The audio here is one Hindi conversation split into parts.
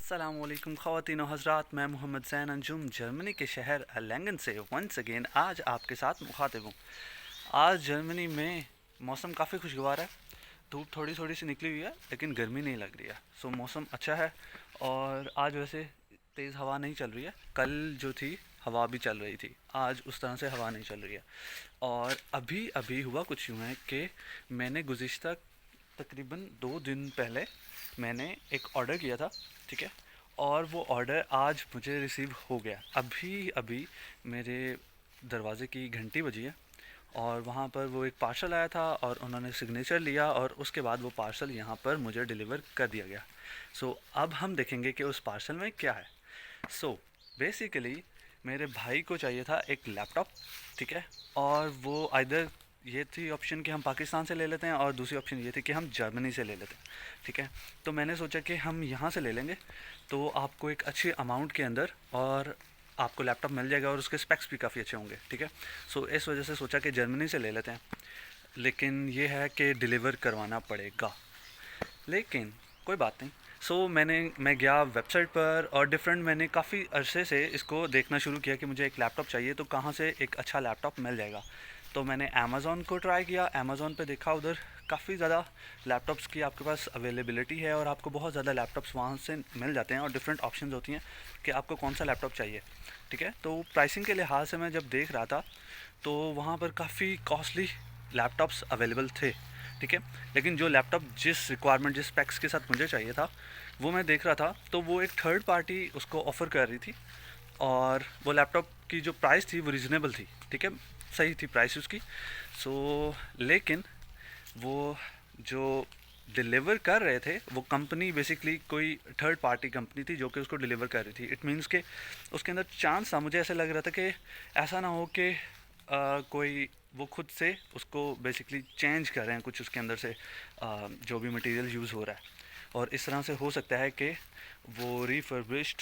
अस्सलामुअलैकुम ख़वातीन और हज़रात, मैं मोहम्मद ज़ैन अंजुम जर्मनी के शहर लैंगन से वंस अगेन आज आपके साथ मुखातिब हूँ। आज जर्मनी में मौसम काफ़ी खुशगवार है। धूप थोड़ी थोड़ी सी निकली हुई है लेकिन गर्मी नहीं लग रही है। सो मौसम अच्छा है। और आज वैसे तेज़ हवा नहीं चल रही है। कल जो थी हवा भी चल रही थी, आज उस तरह से हवा नहीं चल रही है। और अभी अभी हुआ कुछ यूँ है कि मैंने गुज़िश्ता तकरीबन 2 दिन पहले मैंने एक ऑर्डर किया था, ठीक है। और वो ऑर्डर आज मुझे रिसीव हो गया। अभी अभी मेरे दरवाज़े की घंटी बजी है और वहाँ पर वो एक पार्सल आया था और उन्होंने सिग्नेचर लिया और उसके बाद वो पार्सल यहाँ पर मुझे डिलीवर कर दिया गया। अब हम देखेंगे कि उस पार्सल में क्या है। सो बेसिकली मेरे भाई को चाहिए था एक लैपटॉप, ठीक है। और वो आइदर ये थी ऑप्शन कि हम पाकिस्तान से ले लेते हैं और दूसरी ऑप्शन ये थी कि हम जर्मनी से ले लेते हैं, ठीक है। तो मैंने सोचा कि हम यहाँ से ले लेंगे तो आपको एक अच्छी अमाउंट के अंदर और आपको लैपटॉप मिल जाएगा और उसके स्पेक्स भी काफ़ी अच्छे होंगे, ठीक है। इस वजह से सोचा कि जर्मनी से ले लेते हैं। लेकिन ये है कि डिलीवर करवाना पड़ेगा, लेकिन कोई बात नहीं। मैं गया वेबसाइट पर और मैंने काफ़ी अरसे से इसको देखना शुरू किया कि मुझे एक लैपटॉप चाहिए तो कहाँ से एक अच्छा लैपटॉप मिल जाएगा। तो मैंने अमेज़ॉन को ट्राई किया। अमेज़ॉन पे देखा, उधर काफ़ी ज़्यादा लैपटॉप्स की आपके पास अवेलेबिलिटी है और आपको बहुत ज़्यादा लैपटॉप्स वहाँ से मिल जाते हैं और डिफरेंट ऑप्शंस होती हैं कि आपको कौन सा लैपटॉप चाहिए, ठीक है। तो प्राइसिंग के लिहाज से मैं जब देख रहा था तो वहाँ पर काफ़ी कॉस्टली लैपटॉप्स अवेलेबल थे, ठीक है। लेकिन जो लैपटॉप जिस रिक्वायरमेंट जिस स्पेक्स के साथ मुझे चाहिए था वो मैं देख रहा था तो वो एक थर्ड पार्टी उसको ऑफ़र कर रही थी। और वो लैपटॉप की जो प्राइस थी वो रिजनेबल थी, ठीक है, सही थी प्राइस उसकी। लेकिन वो जो डिलीवर कर रहे थे वो कंपनी बेसिकली कोई थर्ड पार्टी कंपनी थी जो कि उसको डिलीवर कर रही थी। इट मीन्स के उसके अंदर चांस था, मुझे ऐसा लग रहा था कि ऐसा ना हो कि कोई वो खुद से उसको बेसिकली चेंज कर रहे हैं कुछ उसके अंदर से, जो भी मटेरियल यूज़ हो रहा है। और इस तरह से हो सकता है कि वो रिफर्बिश्ड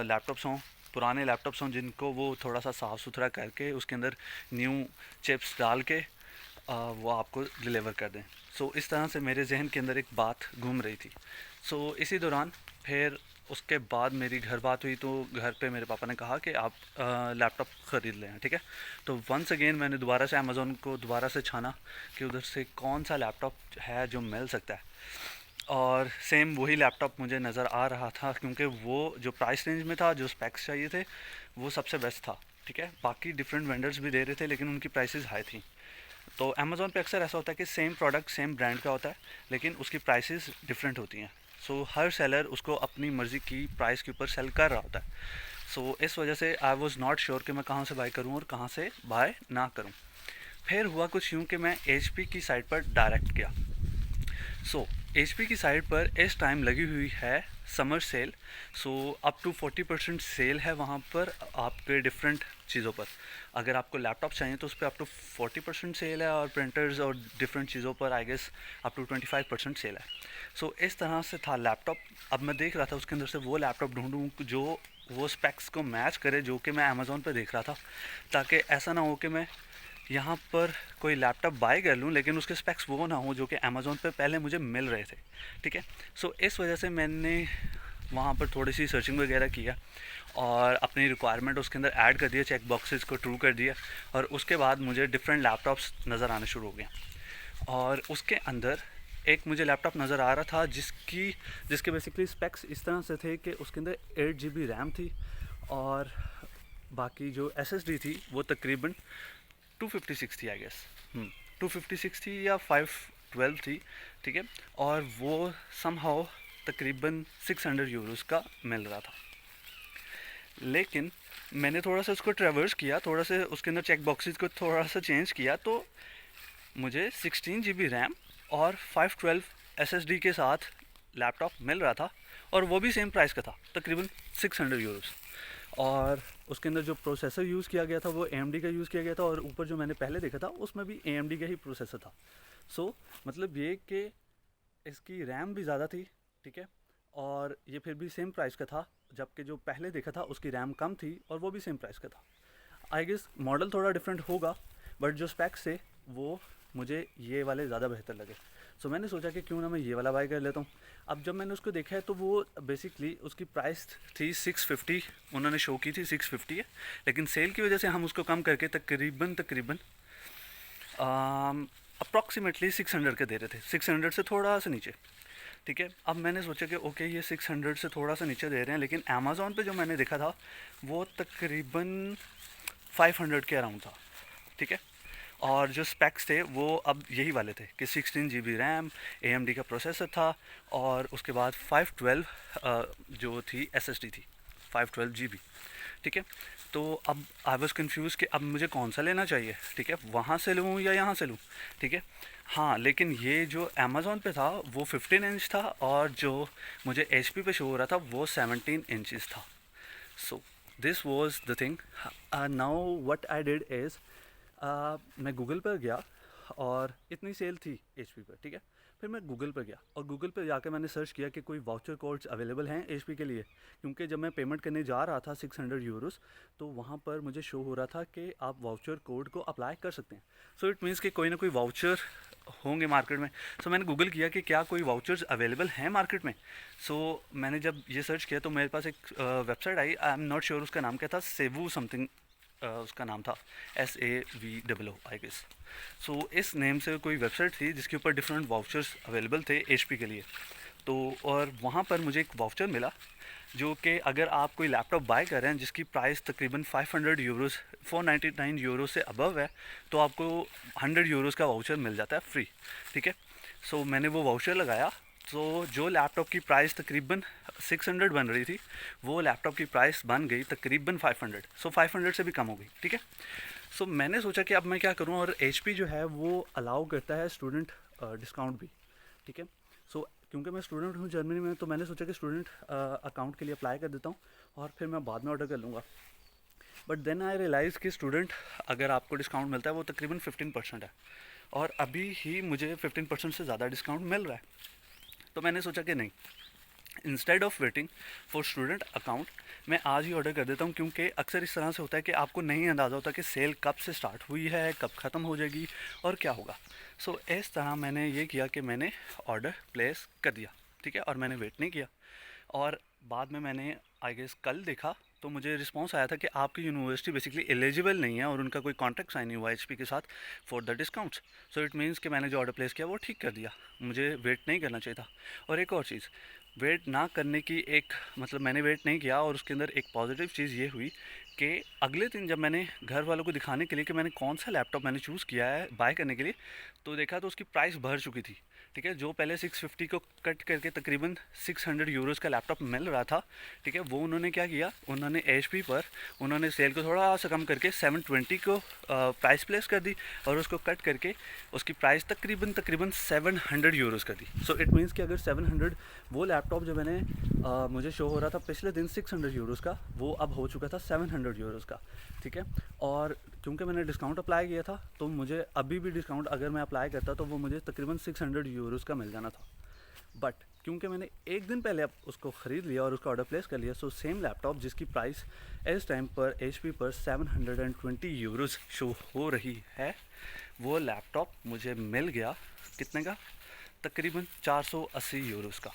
लैपटॉप्स हों, पुराने लैपटॉप्स हों जिनको वो थोड़ा सा साफ़ सुथरा करके उसके अंदर न्यू चिप्स डाल के वो आपको डिलीवर कर दें। इस तरह से मेरे जहन के अंदर एक बात घूम रही थी। इसी दौरान फिर उसके बाद मेरी घर बात हुई तो घर पे मेरे पापा ने कहा कि आप लैपटॉप ख़रीद लें, ठीक है। तो वंस अगेन मैंने दोबारा से अमेज़ोन को दोबारा से छाना कि उधर से कौन सा लैपटॉप है जो मिल सकता है। और सेम वही लैपटॉप मुझे नज़र आ रहा था क्योंकि वो जो प्राइस रेंज में था, जो स्पेक्स चाहिए थे, वो सबसे बेस्ट था, ठीक है। बाकी डिफरेंट वेंडर्स भी दे रहे थे लेकिन उनकी प्राइसेस हाई थी। तो अमेज़ोन पे अक्सर ऐसा होता है कि सेम प्रोडक्ट सेम ब्रांड का होता है लेकिन उसकी प्राइसेस डिफरेंट होती हैं। हर सेलर उसको अपनी मर्ज़ी की प्राइस के ऊपर सेल कर रहा होता है। इस वजह से आई वाज नॉट श्योर कि मैं कहाँ से बाय करूँ और कहाँ से बाय ना करूँ। फिर हुआ कुछ यूँ कि मैं एचपी की साइट पर डायरेक्ट गया। एचपी की साइट पर इस टाइम लगी हुई है summer sale. Up to 40% sale है वहाँ पर आपके डिफरेंट चीज़ों पर। अगर आपको लैपटॉप चाहिए तो उस पर अप टू 40% सेल है और प्रिंटर्स और डिफरेंट चीज़ों पर I guess up to 25% sale है। इस तरह से था लैपटॉप। अब मैं देख रहा था उसके अंदर से वो लैपटॉप ढूंढूं जो वो स्पेक्स को मैच करे जो कि मैं अमेज़ोन पर देख रहा था, ताकि ऐसा ना हो कि मैं यहाँ पर कोई लैपटॉप बाय कर लूँ लेकिन उसके स्पेक्स वो ना हो जो कि अमेज़ोन पे पहले मुझे मिल रहे थे, ठीक है। इस वजह से मैंने वहाँ पर थोड़ी सी सर्चिंग वगैरह किया और अपनी रिक्वायरमेंट उसके अंदर ऐड कर दिया, चेक बॉक्सेस को ट्रू कर दिया और उसके बाद मुझे डिफरेंट लैपटॉप्स नज़र आने शुरू हो गए। और उसके अंदर एक मुझे लैपटॉप नज़र आ रहा था जिसके बेसिकली स्पेक्स इस तरह से थे कि उसके अंदर 8 GB रैम थी और बाकी जो एसएसडी थी वो तकरीबन 256 थी आई गेस। 256 थी या 512 थी, ठीक है। और वो समहाउ तकरीबन 600 यूरोज़ का मिल रहा था। लेकिन मैंने थोड़ा सा उसको ट्रेवर्स किया, थोड़ा सा उसके अंदर चेक बॉक्सेस को थोड़ा सा चेंज किया तो मुझे 16 GB रैम और 512 एसएसडी के साथ लैपटॉप मिल रहा था और वो भी सेम प्राइस का था, तकरीबन 600 यूरोज़। और उसके अंदर जो प्रोसेसर यूज़ किया गया था वो AMD का यूज़ किया गया था और ऊपर जो मैंने पहले देखा था उसमें भी AMD का ही प्रोसेसर था। मतलब ये कि इसकी रैम भी ज़्यादा थी, ठीक है। और ये फिर भी सेम प्राइस का था, जबकि जो पहले देखा था उसकी रैम कम थी और वो भी सेम प्राइस का था। आई गेस मॉडल थोड़ा डिफरेंट होगा बट जो स्पेक्स थे वो मुझे ये वाले ज़्यादा बेहतर लगे। सो मैंने सोचा कि क्यों ना मैं ये वाला बाय कर लेता हूँ। अब जब मैंने उसको देखा है तो वो बेसिकली उसकी प्राइस थी 650, उन्होंने शो की थी 650 है, लेकिन सेल की वजह से हम उसको कम करके तकरीबन तकरीबन अप्रॉक्सीमेटली 600 के दे रहे थे, 600 से थोड़ा सा नीचे। ठीक है, अब मैंने सोचा कि ओके ये 600 से थोड़ा सा नीचे दे रहे हैं, लेकिन अमेज़ॉन पे जो मैंने देखा था वो तकरीबन 500 के अराउंड था। ठीक है, और जो स्पेक्स थे वो अब यही वाले थे कि 16 GB रैम, AMD का प्रोसेसर था, और उसके बाद 512 जो थी SSD थी, 512 GB। ठीक है, तो अब आई वॉज कन्फ्यूज़ कि अब मुझे कौन सा लेना चाहिए। ठीक है, वहाँ से लूँ या यहाँ से लूँ। ठीक है, हाँ, लेकिन ये जो अमेज़ॉन पे था वो 15 इंच था, और जो मुझे HP पे शो हो रहा था वो 17 इंचज़ था। So this was the thing. Now what I did is, मैं गूगल पर गया और इतनी सेल थी HP पर। ठीक है, फिर मैं गूगल पर गया और गूगल पर जाकर मैंने सर्च किया कि कोई वाउचर कोड्स अवेलेबल हैं HP के लिए, क्योंकि जब मैं पेमेंट करने जा रहा था 600 यूरोस, तो वहाँ पर मुझे शो हो रहा था कि आप वाउचर कोड को अप्लाई कर सकते हैं। सो इट मीन्स कि कोई ना कोई वाउचर होंगे मार्केट में। सो मैंने गूगल किया कि क्या कोई वाउचर्स अवेलेबल हैं मार्केट में। सो मैंने जब ये सर्च किया तो मेरे पास एक website I, I am not sure उसका नाम क्या था, सेवू समथिंग उसका नाम था, SAVOO आई गेस। सो इस नेम से कोई वेबसाइट थी जिसके ऊपर डिफरेंट वाउचर्स अवेलेबल थे HP के लिए। तो और वहाँ पर मुझे एक वाउचर मिला जो कि अगर आप कोई लैपटॉप बाय कर रहे हैं जिसकी प्राइस तकरीबन 500 यूरोस, 499 यूरो से अबव है, तो आपको 100 यूरोस का वाउचर मिल जाता है फ्री। ठीक है, सो मैंने वो वाउचर लगाया, तो जो लैपटॉप की प्राइस तकरीबन 600 बन रही थी, वो लैपटॉप की प्राइस बन गई तकरीबन 500, सो 500 से भी कम हो गई। ठीक है, सो मैंने सोचा कि अब मैं क्या करूं, और HP जो है वो अलाउ करता है स्टूडेंट डिस्काउंट भी। ठीक है, सो क्योंकि मैं स्टूडेंट हूँ जर्मनी में, तो मैंने सोचा कि स्टूडेंट अकाउंट के लिए अप्लाई कर देता हूँ और फिर मैं बाद में ऑर्डर कर लूँगा। बट देन आई रियलाइज़ कि स्टूडेंट अगर आपको डिस्काउंट मिलता है वो तकरीबन 15% है, और अभी ही मुझे 15% से ज़्यादा डिस्काउंट मिल रहा है। तो मैंने सोचा कि नहीं, instead of waiting for student account, मैं आज ही ऑर्डर कर देता हूँ, क्योंकि अक्सर इस तरह से होता है कि आपको नहीं अंदाज़ा होता कि सेल कब से स्टार्ट हुई है, कब ख़त्म हो जाएगी और क्या होगा। सो इस तरह मैंने ये किया कि मैंने ऑर्डर प्लेस कर दिया। ठीक है, और मैंने वेट नहीं किया, और बाद में मैंने आई गेस कल देखा तो मुझे रिस्पांस आया था कि आपकी यूनिवर्सिटी बेसिकली एलिजिबल नहीं है और उनका कोई कॉन्ट्रैक्ट साइन नहीं हुआ HP के साथ for the discounts. So it means कि मैंने जो ऑर्डर प्लेस किया वो ठीक कर दिया, मुझे वेट नहीं करना चाहिए था। और एक और चीज़, वेट ना करने की एक मतलब मैंने वेट नहीं किया, और उसके अंदर एक पॉजिटिव चीज़ ये हुई कि अगले दिन जब मैंने घर वालों को दिखाने के लिए कि मैंने कौन सा लैपटॉप मैंने चूज़ किया है बाय करने के लिए, तो देखा तो उसकी प्राइस बढ़ चुकी थी। ठीक है, जो पहले 650 को कट करके तकरीबन 600 यूरोज़ का लैपटॉप मिल रहा था, ठीक है, वो उन्होंने क्या किया, उन्होंने HP पर उन्होंने सेल को थोड़ा सा कम करके 720 को प्राइस प्लेस कर दी, और उसको कट करके उसकी प्राइस तकरीबन तकरीबन 700 यूरोज़ कर दी। सो इट मीन्स कि अगर 700, वो लैपटॉप जो मैंने मुझे शो हो रहा था पिछले दिन 600 यूरोज़ का, वो अब हो चुका था 700 यूरोज़ का। ठीक है, और क्योंकि मैंने डिस्काउंट अप्लाई किया था, तो मुझे अभी भी डिस्काउंट अगर मैं अप्लाई करता तो वो मुझे तकरीबन 600 यूरोज़ का मिल जाना था। बट क्योंकि मैंने एक दिन पहले अब उसको ख़रीद लिया और उसका ऑर्डर प्लेस कर लिया, सो सेम लैपटॉप जिसकी प्राइस इस टाइम पर HP पर 720 यूरोज़ शो हो रही है, वो लैपटॉप मुझे मिल गया कितने का, तकरीबन 480 यूरोज़ का।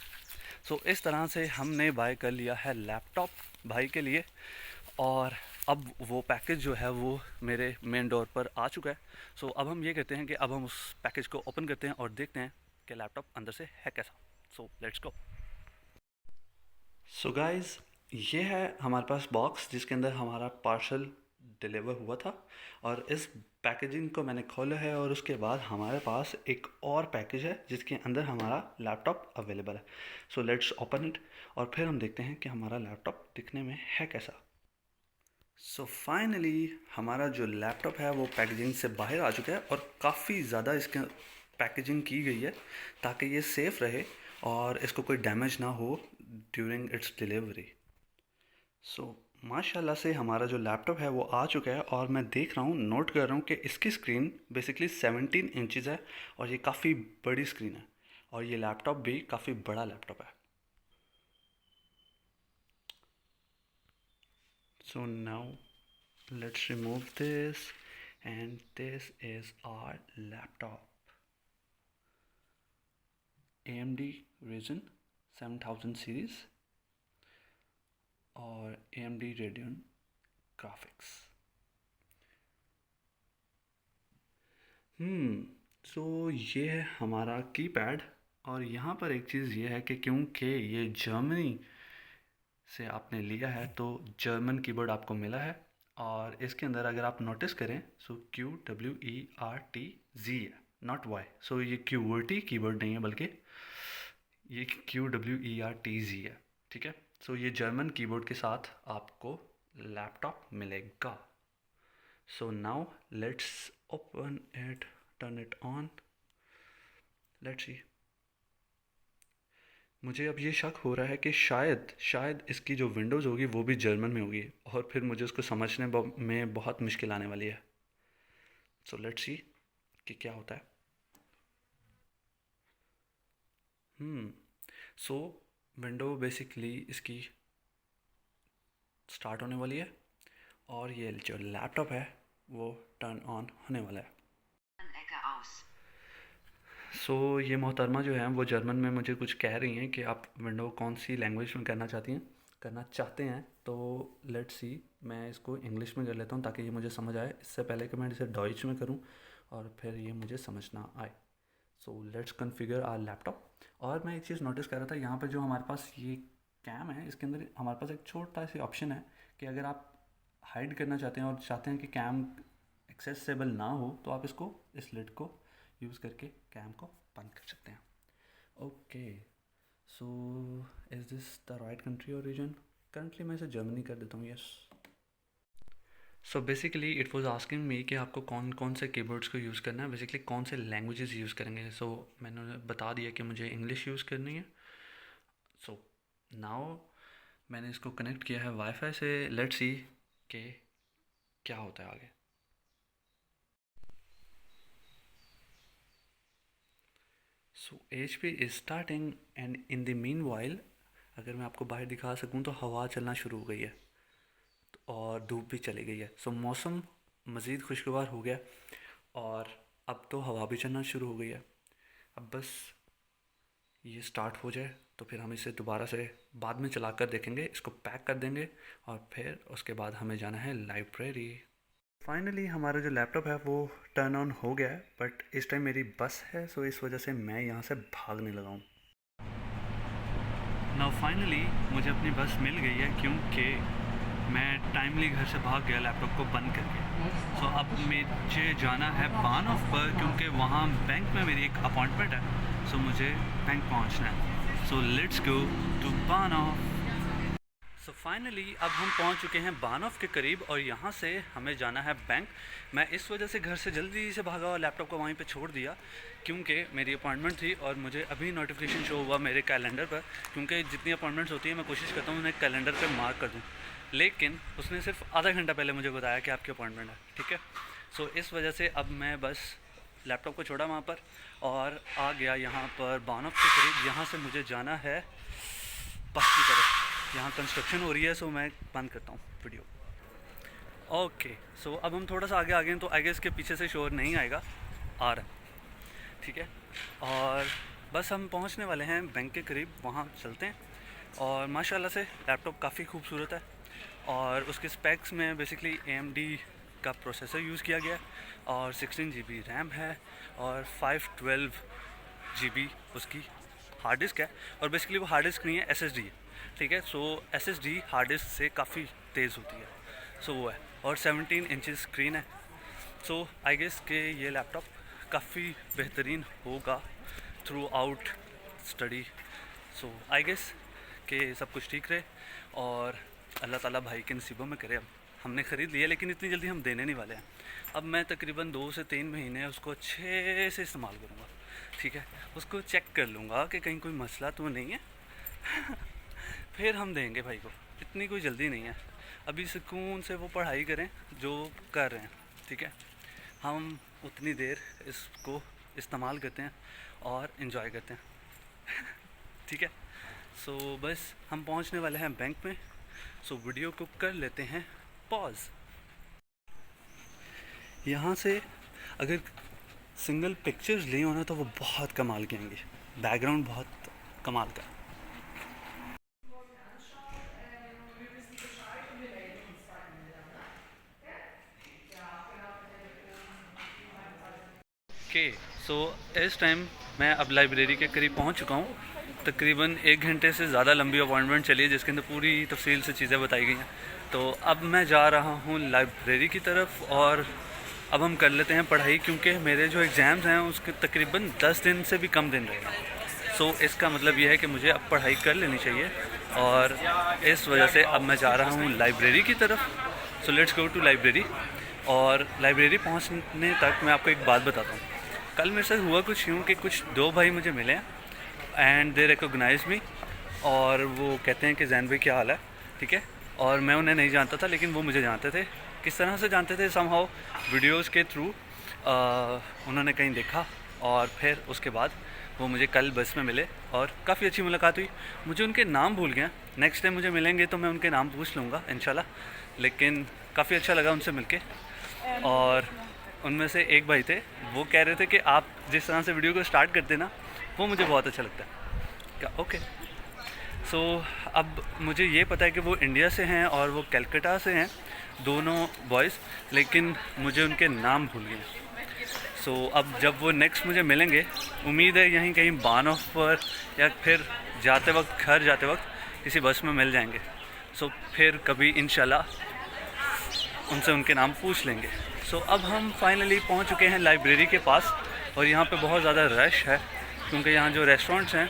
सो इस तरह से हमने बाय कर लिया है लैपटॉप भाई के लिए, और अब वो पैकेज जो है वो मेरे मेन डोर पर आ चुका है। सो अब हम ये कहते हैं कि अब हम उस पैकेज को ओपन करते हैं और देखते हैं कि लैपटॉप अंदर से है कैसा। सो लेट्स गो। सो गाइस, ये है हमारे पास बॉक्स जिसके अंदर हमारा पार्सल डिलीवर हुआ था, और इस पैकेजिंग को मैंने खोला है, और उसके बाद हमारे पास एक और पैकेज है जिसके अंदर हमारा लैपटॉप अवेलेबल है। सो लेट्स ओपन इट, और फिर हम देखते हैं कि हमारा लैपटॉप दिखने में है कैसा। सो फाइनली हमारा जो लैपटॉप है वो पैकेजिंग से बाहर आ चुका है, और काफ़ी ज़्यादा इसके पैकेजिंग की गई है ताकि ये सेफ़ रहे और इसको कोई डैमेज ना हो ड्यूरिंग इट्स डिलीवरी। सो माशाल्लाह से हमारा जो लैपटॉप है वो आ चुका है, और मैं देख रहा हूँ, नोट कर रहा हूँ कि इसकी स्क्रीन बेसिकली 17 इंचज़ है, और ये काफ़ी बड़ी स्क्रीन है, और ये लैपटॉप भी काफ़ी बड़ा लैपटॉप है। So now let's remove this, and this is our laptop. AMD Ryzen 7000 series और AMD Radeon ग्राफिक्स। सो ये है हमारा कीपैड। और यहाँ पर एक चीज़ ये है कि क्योंकि ये जर्मनी से आपने लिया है तो जर्मन कीबोर्ड आपको मिला है। और इसके अंदर अगर आप नोटिस करें सो QWERTZ है, नॉट Y। सो ये QWERTY कीबोर्ड नहीं है बल्कि ये QWERTZ है, ठीक है। सो ये जर्मन कीबोर्ड के साथ आपको लैपटॉप मिलेगा। सो now let's open it, turn it on, let's see. मुझे अब ये शक हो रहा है कि शायद इसकी जो विंडोज़ होगी वो भी जर्मन में होगी और फिर मुझे उसको समझने में बहुत मुश्किल आने वाली है। सो लेट्स सी कि क्या होता है। सो विंडो बेसिकली इसकी स्टार्ट होने वाली है और ये जो लैपटॉप है वो टर्न ऑन होने वाला है। सो ये मोहतरमा जो है वो जर्मन में मुझे कुछ कह रही हैं कि आप विंडो कौन सी लैंग्वेज में करना चाहते हैं। तो लेट्स सी, मैं इसको इंग्लिश में कर लेता हूँ ताकि ये मुझे समझ आए, इससे पहले कि मैं इसे डॉइच में करूँ और फिर ये मुझे समझना आए। So let's configure our laptop. और मैं एक चीज़ नोटिस कर रहा था, यहाँ पर जो हमारे पास ये कैम है इसके अंदर हमारे पास एक छोटा सा ऑप्शन है कि अगर आप हाइड करना चाहते हैं और चाहते हैं कि कैम एक्सेसिबल ना हो तो आप इसको, इस लिड को यूज़ करके कैम को बंद कर सकते हैं। Okay, so is this the right country और रीजन? करंटली मैं इसे जर्मनी कर देता हूँ, yes. So basically it was asking me कि आपको कौन कौन से कीबोर्ड्स को यूज़ करना है, बेसिकली कौन से लैंग्वेजेस यूज़ करेंगे। सो मैंने बता दिया कि मुझे इंग्लिश यूज़ करनी है। सो नाउ मैंने इसको कनेक्ट किया है वाईफाई से। लेट्स सी कि क्या होता है आगे। सो HP is starting and in the mean while अगर मैं आपको बाहर दिखा सकूँ तो हवा चलना शुरू हो गई है और धूप भी चली गई है। सो मौसम मज़ीद खुशगवार हो गया और अब तो हवा भी चलना शुरू हो गई है। अब बस ये स्टार्ट हो जाए तो फिर हम इसे दोबारा से बाद में चला कर देखेंगे, इसको पैक कर देंगे और फिर उसके बाद हमें जाना है लाइब्रेरी। फाइनली हमारा जो लैपटॉप है वो टर्न ऑन हो गया है, बट इस टाइम मेरी बस है सो इस वजह से मैं यहाँ से भागने लगा हूँ। नाउ फाइनली मुझे अपनी बस मिल गई है क्योंकि मैं टाइमली घर से भाग गया लैपटॉप को बंद करके। सो अब मुझे जाना है बानॉफ पर क्योंकि वहाँ बैंक में मेरी एक अपॉइंटमेंट है। सो मुझे बैंक पहुँचना है। सो लेट्स गो टू बानॉफ। सो फाइनली अब हम पहुंच चुके हैं बानॉफ के करीब और यहाँ से हमें जाना है बैंक। मैं इस वजह से घर से जल्दी से भागा और लैपटॉप को वहीं पे छोड़ दिया क्योंकि मेरी अपॉइंटमेंट थी और मुझे अभी नोटिफिकेशन शो हुआ मेरे कैलेंडर पर, क्योंकि जितनी अपॉइंटमेंट्स होती है मैं कोशिश करता हूँ उन्हें कैलेंडर पर मार्क कर दूँ, लेकिन उसने सिर्फ आधा घंटा पहले मुझे बताया कि आपकी अपॉइंटमेंट है, ठीक है। सो इस वजह से अब मैं बस लैपटॉप को छोड़ा वहाँ पर और आ गया यहाँ पर बानॉफ के करीब। यहाँ से मुझे जाना है बस की तरफ। यहाँ कंस्ट्रक्शन हो रही है सो मैं बंद करता हूँ वीडियो। ओके, सो अब हम थोड़ा सा आगे आ गए हैं तो आगे इसके पीछे से शोर नहीं आएगा, आ रहा है, ठीक है। और बस हम पहुँचने वाले हैं बैंक के करीब, वहाँ चलते हैं। और माशाल्लाह से लैपटॉप काफ़ी खूबसूरत है और उसके स्पेक्स में बेसिकली AMD का प्रोसेसर यूज़ किया गया है और 16 GB रैम है और 512 GB उसकी हार्ड डिस्क है। और बेसिकली वो हार्ड डिस्क नहीं है, SSD है, ठीक है। सो SSD हार्ड डिस्क से काफ़ी तेज़ होती है, सो वो है। और 17 इंचेस स्क्रीन है। सो आई गेस के ये लैपटॉप काफ़ी बेहतरीन होगा throughout study. So I guess के सब कुछ ठीक रहे और अल्लाह ताला भाई के नसीबों में करे। अब हमने ख़रीद लिया लेकिन इतनी जल्दी हम देने नहीं वाले हैं। अब मैं तकरीबन 2 से 3 महीने उसको अच्छे से इस्तेमाल करूँगा, ठीक है। उसको चेक कर लूँगा कि कहीं कोई मसला तो नहीं है फिर हम देंगे भाई को, इतनी कोई जल्दी नहीं है। अभी सुकून से वो पढ़ाई करें जो कर रहे हैं, ठीक है। हम उतनी देर इसको इस्तेमाल करते हैं और इन्जॉय करते हैं ठीक है। सो बस हम पहुंचने वाले हैं बैंक में। सो वीडियो को कर लेते हैं पॉज। यहाँ से अगर सिंगल पिक्चर्स ली हो ना तो वो बहुत कमाल के आएंगे। बैकग्राउंड बहुत कमाल का। ओके, सो इस टाइम मैं अब लाइब्रेरी के करीब पहुंच चुका हूं। तकरीबन 1 घंटे से ज़्यादा लंबी अपॉइंटमेंट चली है जिसके अंदर पूरी तफसील से चीज़ें बताई गई हैं। तो अब मैं जा रहा हूं लाइब्रेरी की तरफ और अब हम कर लेते हैं पढ़ाई, क्योंकि मेरे जो एग्ज़ाम्स हैं उसके तकरीबन 10 दिन से भी कम दिन रहे हैं। सो इसका मतलब ये है कि मुझे अब पढ़ाई कर लेनी चाहिए और इस वजह से अब मैं जा रहा हूँ लाइब्रेरी की तरफ। So let's go to library. और लाइब्रेरी पहुँचने तक मैं आपको एक बात बताता हूँ। कल मेरे साथ हुआ कुछ यूँ कि कुछ 2 भाई मुझे मिले हैं एंड दे रिकॉग्नाइज मी, और वो कहते हैं कि जैन भाई क्या हाल है, ठीक है। और मैं उन्हें नहीं जानता था लेकिन वो मुझे जानते थे। किस तरह से जानते थे? समहाउ वीडियोज़ के थ्रू उन्होंने कहीं देखा और फिर उसके बाद वो मुझे कल बस में मिले और काफ़ी अच्छी मुलाकात हुई। मुझे उनके नाम भूल गया, नेक्स्ट टाइम मुझे मिलेंगे तो मैं उनके नाम पूछ लूँगा इंशाल्लाह। लेकिन काफ़ी अच्छा लगा उनसे मिलके। और उनमें से एक भाई थे, वो कह रहे थे कि आप जिस तरह से वीडियो को स्टार्ट करते ना वो मुझे बहुत अच्छा लगता है। क्या? ओके। सो अब मुझे ये पता है कि वो इंडिया से हैं और वो कलकत्ता से हैं, दोनों बॉयज़, लेकिन मुझे उनके नाम भूल गए। सो अब जब वो नेक्स्ट मुझे मिलेंगे, उम्मीद है यहीं कहीं बानोफ पर या फिर जाते वक्त, घर जाते वक्त किसी बस में मिल जाएंगे। सो फिर कभी इंशाल्लाह उनसे उनके नाम पूछ लेंगे। सो अब हम फाइनली पहुंच चुके हैं लाइब्रेरी के पास और यहाँ पे बहुत ज़्यादा रश है क्योंकि यहाँ जो रेस्टोरेंट्स हैं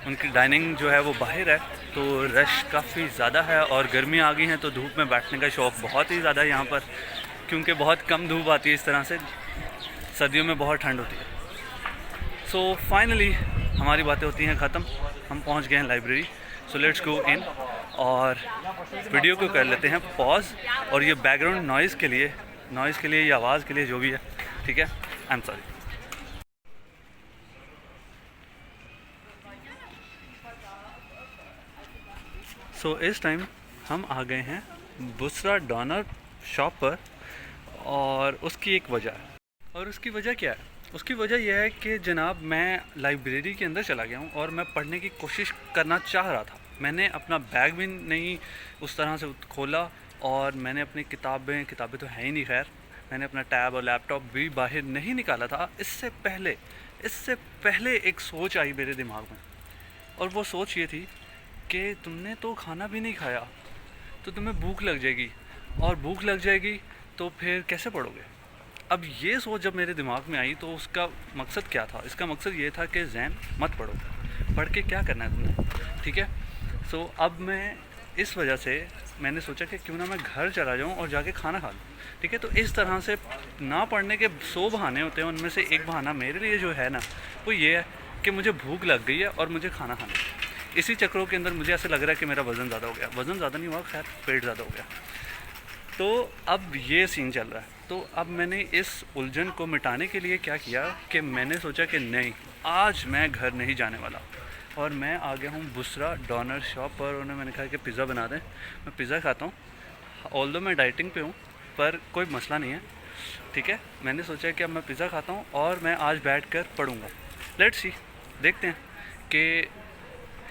उनकी डाइनिंग जो है वो बाहर है, तो रश काफ़ी ज़्यादा है। और गर्मी आ गई है तो धूप में बैठने का शौक़ बहुत ही ज़्यादा है यहाँ पर, क्योंकि बहुत कम धूप आती है इस तरह से, सर्दियों में बहुत ठंड होती है। सो फाइनली हमारी बातें होती हैं ख़त्म, हम पहुँच गए हैं लाइब्रेरी। सो लेट्स गो इन और वीडियो को कर लेते हैं पॉज। और ये बैकग्राउंड नॉइज़ के लिए या आवाज़ के लिए जो भी है, ठीक है, आई एम सॉरी। सो इस टाइम हम आ गए हैं बुसरा डॉनर शॉप पर और उसकी एक वजह है। और उसकी वजह क्या है? उसकी वजह यह है कि जनाब मैं लाइब्रेरी के अंदर चला गया हूँ और मैं पढ़ने की कोशिश करना चाह रहा था। मैंने अपना बैग भी नहीं उस तरह से खोला और मैंने अपनी किताबें तो हैं ही नहीं, खैर मैंने अपना टैब और लैपटॉप भी बाहर नहीं निकाला था। इससे पहले एक सोच आई मेरे दिमाग में, और वो सोच ये थी कि तुमने तो खाना भी नहीं खाया तो तुम्हें भूख लग जाएगी, और भूख लग जाएगी तो फिर कैसे पढ़ोगे। अब ये सोच जब मेरे दिमाग में आई तो उसका मकसद क्या था? इसका मकसद ये था कि जैन मत पढ़ो, पढ़ के क्या करना है तुमने, ठीक है। सो अब मैं इस वजह से मैंने सोचा कि क्यों ना मैं घर चला जाऊं और जाके खाना खा लूँ, ठीक है। तो इस तरह से ना पढ़ने के 100 बहाने होते हैं, उनमें से एक बहाना मेरे लिए जो है ना वो ये है कि मुझे भूख लग गई है और मुझे खाना खाना है। इसी चक्रों के अंदर मुझे ऐसा लग रहा है कि मेरा वज़न ज़्यादा हो गया, वज़न ज़्यादा नहीं हुआ, खैर पेट ज़्यादा हो गया। तो अब ये सीन चल रहा है। तो अब मैंने इस उलझन को मिटाने के लिए क्या किया कि मैंने सोचा कि नहीं, आज मैं घर नहीं जाने वाला, और मैं आ गया हूँ बुसरा डॉनर शॉप पर। उन्होंने मैंने कहा कि पिज़्ज़ा बना दें, मैं पिज़्ज़ा खाता हूँ। ऑल्दो मैं डाइटिंग पे हूँ पर कोई मसला नहीं है, ठीक है। मैंने सोचा कि अब मैं पिज़्ज़ा खाता हूँ और मैं आज बैठकर पढ़ूँगा। लेट्स सी, देखते हैं कि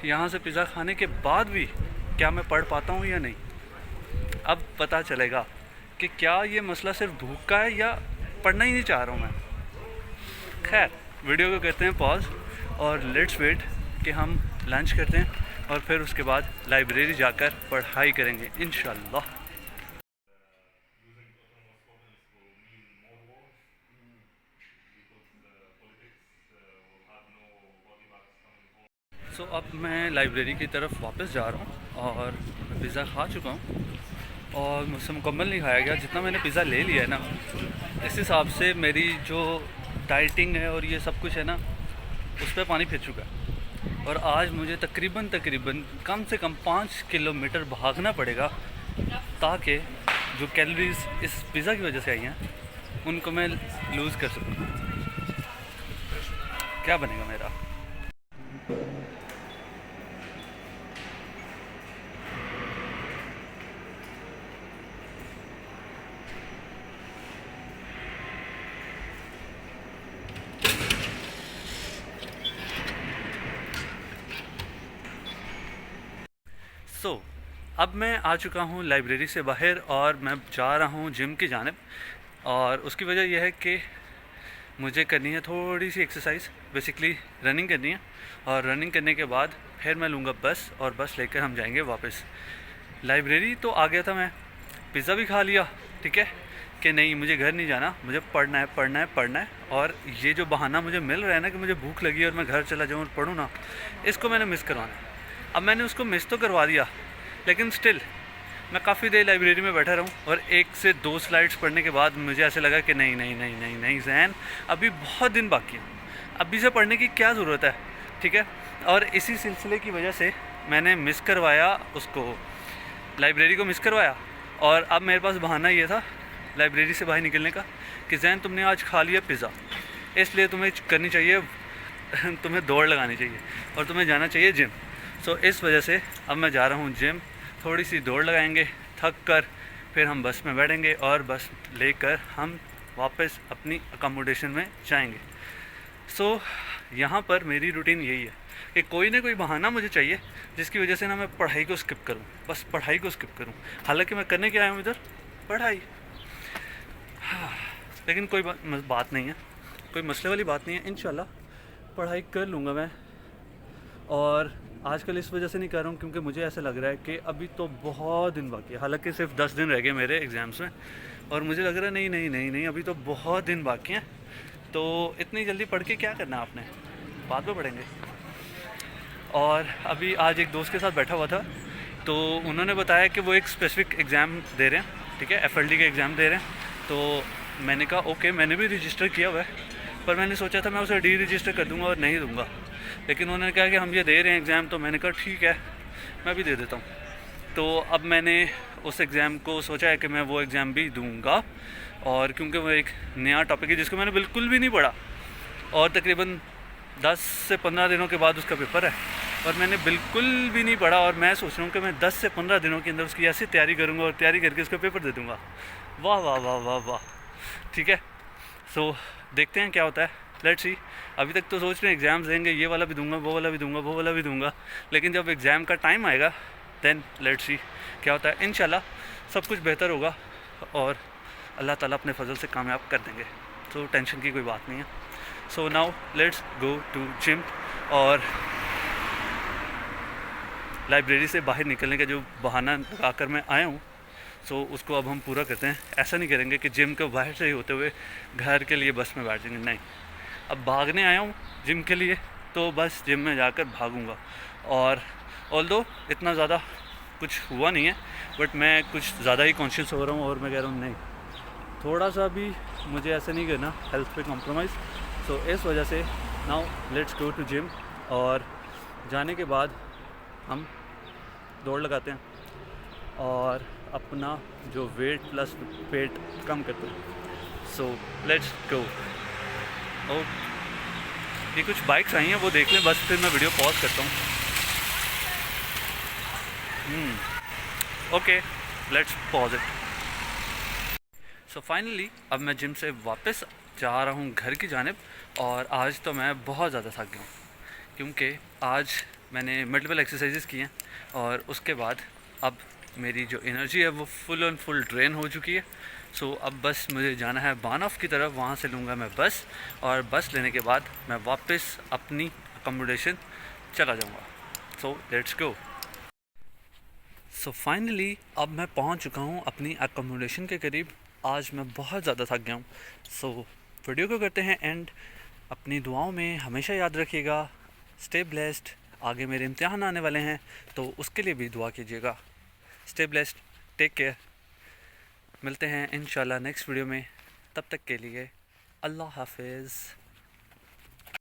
यहाँ से पिज़्ज़ा खाने के बाद भी क्या मैं पढ़ पाता हूँ या नहीं। अब पता चलेगा कि क्या ये मसला सिर्फ भूख का है या पढ़ना ही नहीं चाह रहा हूँ मैं। खैर वीडियो को करते हैं पॉज और लेट्स वेट कि हम लंच करते हैं और फिर उसके बाद लाइब्रेरी जाकर पढ़ाई करेंगे इंशाल्लाह। सो अब मैं लाइब्रेरी की तरफ वापस जा रहा हूँ और मैं पिज़्ज़ा खा चुका हूँ और मुझसे मुकम्मल नहीं खाया गया। जितना मैंने पिज़्ज़ा ले लिया है ना, इस हिसाब से मेरी जो डाइटिंग है और ये सब कुछ है ना, उस पर पानी फिर चुका है। और आज मुझे तकरीबन कम से कम 5 किलोमीटर भागना पड़ेगा ताकि जो कैलोरीज इस पिज़्ज़ा की वजह से आई हैं उनको मैं लूज़ कर सकूँ। क्या बनेगा मेरा? अब मैं आ चुका हूँ लाइब्रेरी से बाहर और मैं जा रहा हूँ जिम की जानिब। और उसकी वजह यह है कि मुझे करनी है थोड़ी सी एक्सरसाइज, बेसिकली रनिंग करनी है। और रनिंग करने के बाद फिर मैं लूँगा बस, और बस लेकर हम जाएंगे वापस। लाइब्रेरी तो आ गया था मैं, पिज़्ज़ा भी खा लिया, ठीक है, कि नहीं मुझे घर नहीं जाना, मुझे पढ़ना है पढ़ना है पढ़ना है। और ये जो बहाना मुझे मिल रहा है ना कि मुझे भूख लगी और मैं घर चला जाऊँ और पढ़ूँ ना, इसको मैंने मिस करवाना है। अब मैंने उसको मिस तो करवा दिया, लेकिन स्टिल मैं काफ़ी देर लाइब्रेरी में बैठा रहूँ। और 1 से 2 स्लाइड्स पढ़ने के बाद मुझे ऐसे लगा कि नहीं नहीं नहीं नहीं नहीं ज़ैन, अभी बहुत दिन बाकी है, अभी से पढ़ने की क्या ज़रूरत है, ठीक है। और इसी सिलसिले की वजह से मैंने मिस करवाया उसको, लाइब्रेरी को मिस करवाया। और अब मेरे पास बहाना ये था लाइब्रेरी से बाहर निकलने का कि ज़ैन तुमने आज खा लिया पिज़्ज़ा, इसलिए तुम्हें करनी चाहिए तुम्हें दौड़ लगानी चाहिए और तुम्हें जाना चाहिए जिम। सो इस वजह से अब मैं जा रहा हूँ जिम, थोड़ी सी दौड़ लगाएंगे, थक कर फिर हम बस में बैठेंगे और बस लेकर हम वापस अपनी अकोमोडेशन में जाएंगे। सो यहाँ पर मेरी रूटीन यही है कि कोई ना कोई बहाना मुझे चाहिए जिसकी वजह से ना मैं पढ़ाई को स्किप करूँ, बस पढ़ाई को स्किप करूँ। हालांकि मैं करने क्या आया हूँ इधर, पढ़ाई। हाँ, लेकिन कोई बात नहीं है, कोई मसले वाली बात नहीं है, इंशाल्लाह पढ़ाई कर लूँगा मैं। और आजकल इस वजह से नहीं कर रहा हूँ क्योंकि मुझे ऐसा लग रहा है कि अभी तो बहुत दिन बाकी है। हालांकि सिर्फ 10 दिन रह गए मेरे एग्ज़ाम्स में, और मुझे लग रहा है नहीं नहीं नहीं नहीं अभी तो बहुत दिन बाकी हैं। तो इतनी जल्दी पढ़ के क्या करना है आपने, बाद में पढ़ेंगे। और अभी आज एक दोस्त के साथ बैठा हुआ था, तो उन्होंने बताया कि वो एक स्पेसिफिक एग्ज़ाम दे रहे हैं, ठीक है, FLD का एग्ज़ाम दे रहे हैं। तो मैंने कहा ओके, मैंने भी रजिस्टर किया हुआ है, पर मैंने सोचा था मैं उसे डी रजिस्टर कर दूंगा और नहीं दूंगा, लेकिन उन्होंने कहा कि हम ये दे रहे हैं एग्ज़ाम, तो मैंने कहा ठीक है मैं भी दे देता हूँ। तो अब मैंने उस एग्ज़ाम को सोचा है कि मैं वो एग्ज़ाम भी दूंगा। और क्योंकि वो एक नया टॉपिक है जिसको मैंने बिल्कुल भी नहीं पढ़ा, और तकरीबन 10 से 15 दिनों के बाद उसका पेपर है और मैंने बिल्कुल भी नहीं पढ़ा। और मैं सोच रहा हूँ कि मैं 10 से 15 दिनों के अंदर उसकी ऐसी तैयारी करूँगा और तैयारी करके उसका पेपर दे दूँगा। वाह वाह वाह वाह वाह, ठीक है। सो देखते हैं क्या होता है, लेट्स सी। अभी तक तो सोच रहे हैं एग्ज़ाम्स देंगे, ये वाला भी दूंगा, वो वाला भी दूंगा, वो वाला भी दूंगा, लेकिन जब एग्ज़ाम का टाइम आएगा देन लेट्स सी क्या होता है। इंशाल्लाह सब कुछ बेहतर होगा और अल्लाह ताला अपने फजल से कामयाब कर देंगे, तो टेंशन की कोई बात नहीं है। So now let's go to gym. और लाइब्रेरी से बाहर निकलने का जो बहाना लगाकर मैं आया हूँ, सो उसको अब हम पूरा करते हैं। ऐसा नहीं करेंगे कि जिम के बाहर से ही होते हुए घर के लिए बस में बैठ जाएंगे, नहीं। अब भागने आया हूँ जिम के लिए, तो बस जिम में जाकर भागूंगा। और ऑल्दो इतना ज़्यादा कुछ हुआ नहीं है, बट मैं कुछ ज़्यादा ही कॉन्शियस हो रहा हूँ और मैं कह रहा हूँ नहीं, थोड़ा सा भी मुझे ऐसा नहीं करना, हेल्थ पे कॉम्प्रोमाइज़। सो इस वजह से now let's go to gym. और जाने के बाद हम दौड़ लगाते हैं और अपना जो वेट प्लस पेट कम करते हैं। सो लेट्स गो। ओ, ये कुछ बाइक्स आई हैं, वो देख लें, बस फिर मैं वीडियो पॉज करता हूँ। Okay, let's pause it. So finally अब मैं जिम से वापस जा रहा हूँ घर की जानिब। और आज तो मैं बहुत ज़्यादा थक गया हूँ क्योंकि आज मैंने मल्टीपल एक्सरसाइजेस की हैं और उसके बाद अब मेरी जो एनर्जी है वो फुल एंड फुल ड्रेन हो चुकी है। सो अब बस मुझे जाना है बानफ की तरफ, वहाँ से लूँगा मैं बस, और बस लेने के बाद मैं वापस अपनी अकोमोडेशन चला जाऊँगा। सो लेट्स गो। सो फाइनली अब मैं पहुँच चुका हूँ अपनी अकोमोडेशन के करीब। आज मैं बहुत ज़्यादा थक गया हूँ। सो वीडियो को करते हैं एंड। अपनी दुआओं में हमेशा याद रखिएगा, स्टे ब्लेस्ड। आगे मेरे इम्तिहान आने वाले हैं तो उसके लिए भी दुआ कीजिएगा। Stay blessed, take care. मिलते हैं इंशाल्लाह नेक्स्ट वीडियो में, तब तक के लिए अल्लाह हाफिज़।